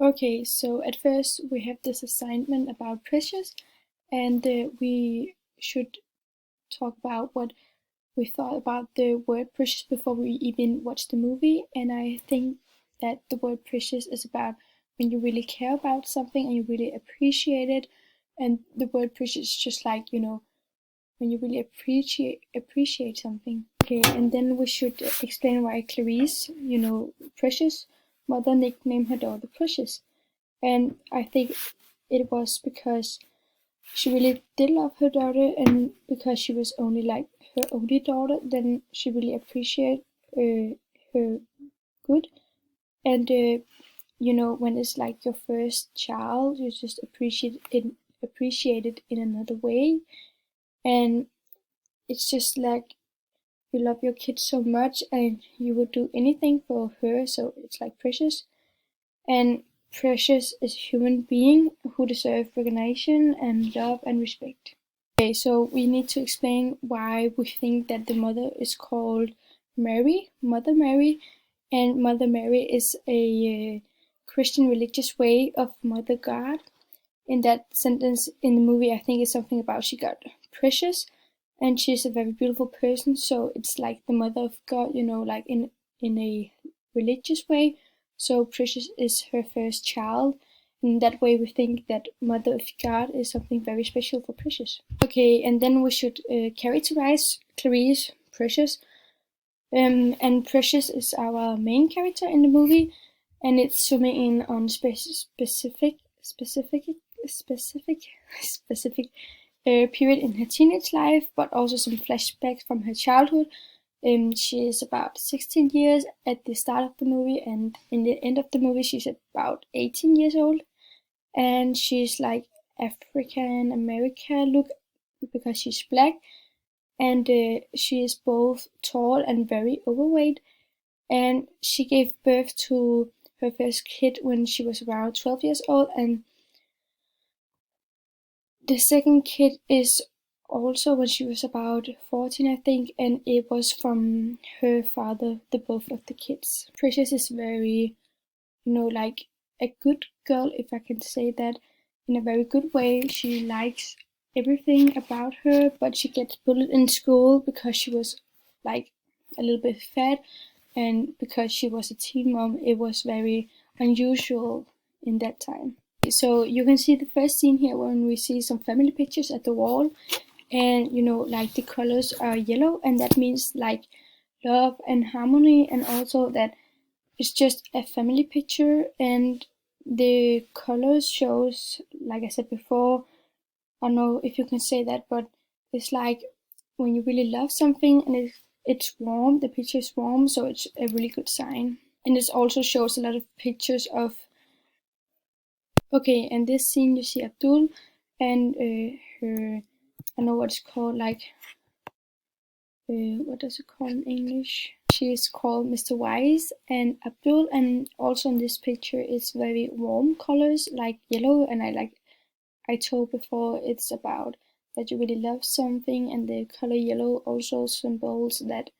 Okay, so at first we have this assignment about Precious, and we should talk about what we thought about the word precious before we even watch the movie. And I think that the word precious is about when you really care about something and you really appreciate it. And the word precious is just like, when you really appreciate something. Okay, and then we should explain why Clarice, Precious, mother nicknamed her daughter Precious. And I think it was because she really did love her daughter, and because she was only like her only daughter, then she really appreciated her good. And when it's like your first child, you just appreciate it in another way. And it's just like you love your kid so much, and you would do anything for her. So it's like Precious. And Precious is a human being who deserves recognition and love and respect. Okay, so we need to explain why we think that the mother is called Mary, Mother Mary, and Mother Mary is a Christian religious way of Mother God. In that sentence in the movie, I think it's something about she got precious, and she's a very beautiful person. So it's like the mother of God, like in a religious way. So Precious is her first child. In that way, we think that Mother of God is something very special for Precious. Okay, and then we should characterize Clarice, Precious. And Precious is our main character in the movie, and it's zooming in on specific period in her teenage life, but also some flashbacks from her childhood. She is about 16 years at the start of the movie, and in the end of the movie, she's about 18 years old, and she's like African American look because she's black, and she is both tall and very overweight, and she gave birth to her first kid when she was around 12 years old, and the second kid is also when she was about 14, I think, and it was from her father, the both of the kids. Precious is very, like a good girl, if I can say that, in a very good way. She likes everything about her, but she gets bullied in school because she was like a little bit fat, and because she was a teen mom, it was very unusual in that time. So you can see the first scene here when we see some family pictures at the wall, and like the colors are yellow, and that means like love and harmony, and also that it's just a family picture, and the colors shows, like I said before, I don't know if you can say that, but it's like when you really love something and it's warm, the picture is warm, so it's a really good sign. And this also shows a lot of pictures of. Okay, and this scene you see Abdul and her, I don't know what it's called, like, what does it call in English? She is called Mr. Wise and Abdul, and also in this picture it's very warm colors like yellow, and I told before, it's about that you really love something, and the color yellow also symbols that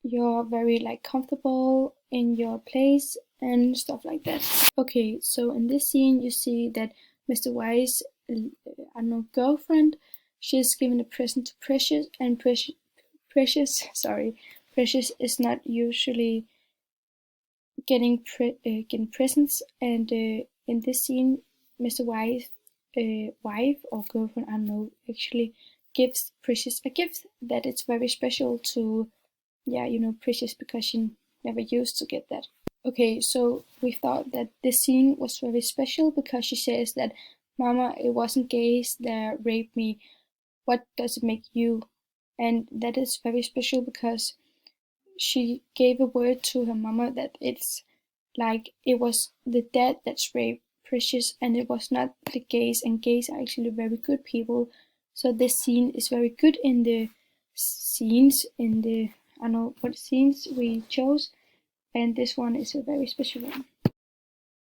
you're very like comfortable in your place and stuff like that. Okay, so in this scene you see that Mr. Wise, I don't know, girlfriend, she's giving a present to Precious, and Precious, sorry, Precious is not usually getting presents, and in this scene, Mr. Wise, wife or girlfriend, I don't know, actually gives Precious a gift that it's very special to, yeah, Precious, because she never used to get that. Okay, so we thought that this scene was very special because she says that, Mama, it wasn't gays that raped me. What does it make you? And that is very special because she gave a word to her mama that it's like it was the dad that's raped Precious, and it was not the gays, and gays are actually very good people. So this scene is very good in the scenes, in the, I don't know what scenes we chose, and this one is a very special one.